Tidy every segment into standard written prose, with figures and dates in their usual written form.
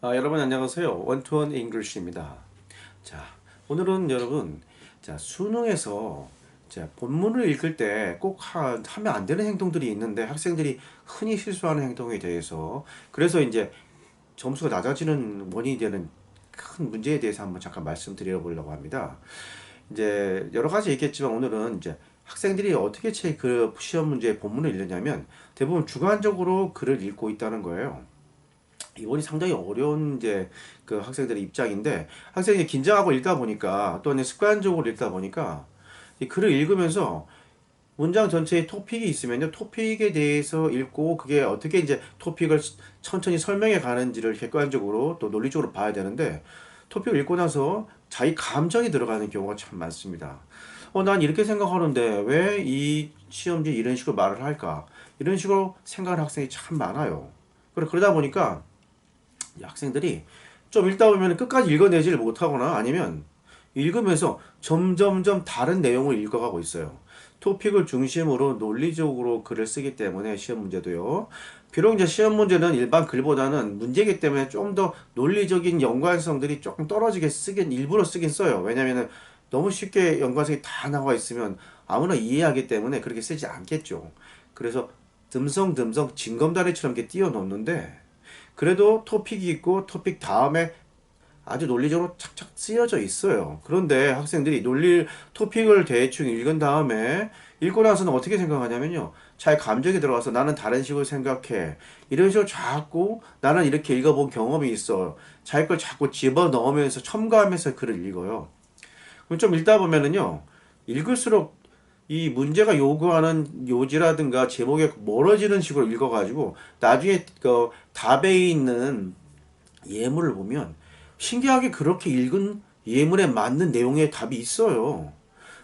여러분 안녕하세요. 원투원 잉글리시입니다. 자, 오늘은 여러분, 수능에서 본문을 읽을 때 꼭 하면 안 되는 행동들이 있는데 학생들이 흔히 실수하는 행동에 대해서 그래서 이제 점수가 낮아지는 원인이 되는 큰 문제에 대해서 한번 잠깐 말씀드려 보려고 합니다. 이제 여러 가지 있겠지만 오늘은 이제 학생들이 어떻게 그 시험 문제 본문을 읽느냐면 대부분 주관적으로 글을 읽고 있다는 거예요. 이번이 상당히 어려운 이제 그 학생들의 입장인데 학생이 긴장하고 읽다 보니까 또 습관적으로 읽다 보니까 이 글을 읽으면서 문장 전체에 토픽이 있으면요 토픽에 대해서 읽고 그게 어떻게 이제 토픽을 천천히 설명해 가는지를 객관적으로 또 논리적으로 봐야 되는데 토픽을 읽고 나서 자기 감정이 들어가는 경우가 참 많습니다. 난 이렇게 생각하는데 왜 이 시험지 이런 식으로 말을 할까? 이런 식으로 생각하는 학생이 참 많아요. 그러다 보니까 이 학생들이 좀 읽다 보면 끝까지 읽어내지를 못하거나 아니면 읽으면서 점점점 다른 내용을 읽어가고 있어요. 토픽을 중심으로 논리적으로 글을 쓰기 때문에 시험 문제도요. 비록 이제 시험 문제는 일반 글보다는 문제이기 때문에 좀 더 논리적인 연관성들이 조금 떨어지게 일부러 쓰긴 써요. 왜냐면은 너무 쉽게 연관성이 다 나와 있으면 아무나 이해하기 때문에 그렇게 쓰지 않겠죠. 그래서 듬성듬성 징검다리처럼 이렇게 띄워 놓는데 그래도 토픽이 있고 토픽 다음에 아주 논리적으로 착착 쓰여져 있어요. 그런데 학생들이 토픽을 대충 읽은 다음에 읽고 나서는 어떻게 생각하냐면요. 자기 감정이 들어가서 나는 다른 식으로 생각해. 이런 식으로 자꾸 나는 이렇게 읽어본 경험이 있어. 자기 걸 자꾸 집어 넣으면서 첨가하면서 글을 읽어요. 그럼 좀 읽다 보면은요. 읽을수록 이 문제가 요구하는 요지라든가 제목에 멀어지는 식으로 읽어가지고 나중에 그 답에 있는 예문을 보면 신기하게 그렇게 읽은 예문에 맞는 내용의 답이 있어요.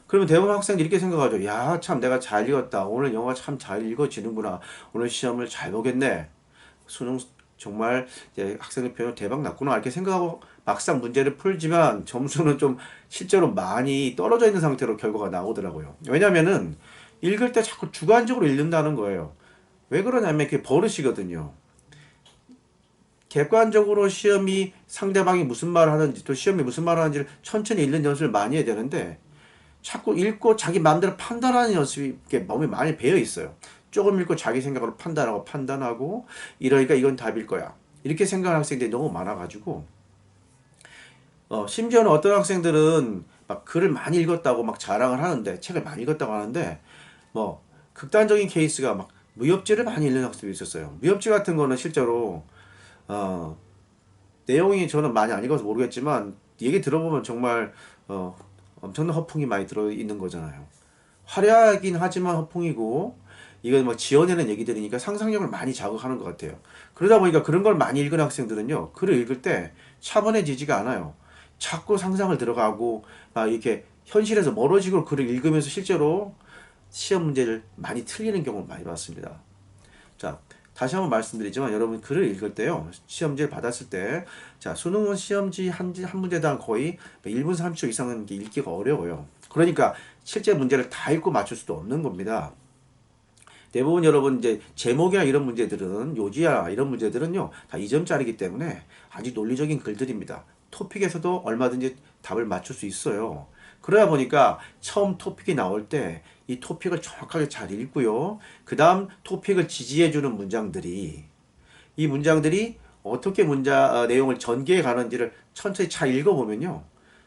그러면 대부분 학생들이 이렇게 생각하죠. 야, 참 내가 잘 읽었다. 오늘 영화 참 잘 읽어지는구나. 오늘 시험을 잘 보겠네. 수능 정말 이제 학생의 표현 대박 났구나 이렇게 생각하고 막상 문제를 풀지만 점수는 좀 실제로 많이 떨어져 있는 상태로 결과가 나오더라고요. 왜냐면은 읽을 때 자꾸 주관적으로 읽는다는 거예요. 왜 그러냐면 그게 버릇이거든요. 객관적으로 시험이 상대방이 무슨 말을 하는지 또 시험이 무슨 말을 하는지를 천천히 읽는 연습을 많이 해야 되는데 자꾸 읽고 자기 마음대로 판단하는 연습이 이렇게 몸에 많이 배어 있어요. 조금 읽고 자기 생각으로 판단하고 이러니까 이건 답일 거야. 이렇게 생각하는 학생들이 너무 많아가지고 심지어는 어떤 학생들은 막 글을 많이 읽었다고 막 자랑을 하는데 책을 많이 읽었다고 하는데 뭐 극단적인 케이스가 막 무협지를 많이 읽는 학생도 있었어요. 무협지 같은 거는 실제로 어, 내용이 저는 많이 안 읽어서 모르겠지만 얘기 들어보면 정말 어, 엄청난 허풍이 많이 들어있는 거잖아요. 화려하긴 하지만 허풍이고 이건 뭐 지어내는 얘기들이니까 상상력을 많이 자극하는 것 같아요. 그러다 보니까 그런 걸 많이 읽은 학생들은요, 글을 읽을 때 차분해지지가 않아요. 자꾸 상상을 들어가고 막 이렇게 현실에서 멀어지고 글을 읽으면서 실제로 시험 문제를 많이 틀리는 경우를 많이 봤습니다. 자, 다시 한번 말씀드리지만 여러분 글을 읽을 때요. 시험지를 받았을 때 수능은 시험지 한 문제당 거의 1분 30초 이상은 읽기가 어려워요. 그러니까 실제 문제를 다 읽고 맞출 수도 없는 겁니다. 대부분 여러분 이제 제목이나 이런 문제들은 요지야 이런 문제들은요 다 2점짜리이기 때문에 아주 논리적인 글들입니다. 토픽에서도 얼마든지 답을 맞출 수 있어요. 그러다 보니까 처음 토픽이 나올 때 이 토픽을 정확하게 잘 읽고요. 그 다음 토픽을 지지해주는 문장들이 이 문장들이 어떻게 내용을 전개해 가는지를 천천히 잘 읽어보면요.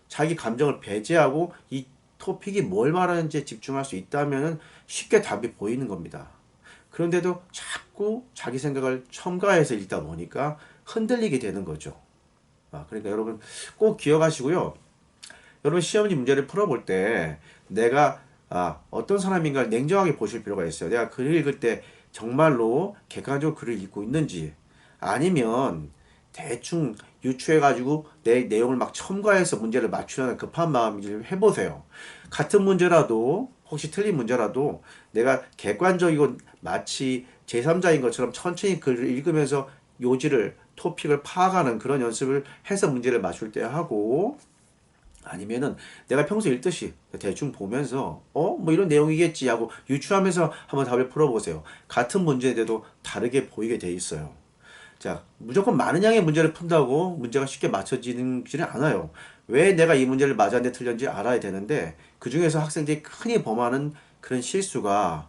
자기 감정을 배제하고 이 토픽이 뭘 말하는지에 집중할 수 있다면 쉽게 답이 보이는 겁니다. 그런데도 자꾸 자기 생각을 첨가해서 읽다 보니까 흔들리게 되는 거죠. 그러니까 여러분 꼭 기억하시고요. 여러분 시험지 문제를 풀어볼 때 내가 어떤 사람인가를 냉정하게 보실 필요가 있어요. 내가 글을 읽을 때 정말로 객관적으로 글을 읽고 있는지 아니면 대충 유추해가지고 내 내용을 막 첨가해서 문제를 맞추려는 급한 마음을 해보세요. 같은 문제라도 혹시 틀린 문제라도 내가 객관적이고 마치 제3자인 것처럼 천천히 글을 읽으면서 요지를 토픽을 파악하는 그런 연습을 해서 문제를 맞출 때 하고 아니면은 내가 평소 읽듯이 대충 보면서 뭐 이런 내용이겠지 하고 유추하면서 한번 답을 풀어보세요. 같은 문제인데도 다르게 보이게 돼 있어요. 자, 무조건 많은 양의 문제를 푼다고 문제가 쉽게 맞춰지지는 않아요. 왜 내가 이 문제를 맞았는지 틀렸는지 알아야 되는데 그 중에서 학생들이 흔히 범하는 그런 실수가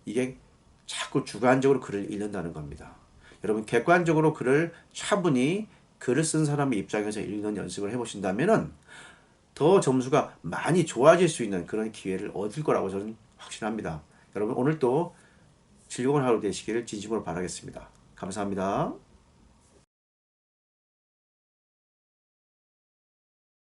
이게 자꾸 주관적으로 글을 읽는다는 겁니다. 여러분 객관적으로 글을 차분히 글을 쓴 사람의 입장에서 읽는 연습을 해보신다면은 더 점수가 많이 좋아질 수 있는 그런 기회를 얻을 거라고 저는 확신합니다. 여러분 오늘도 즐거운 하루 되시기를 진심으로 바라겠습니다. 감사합니다.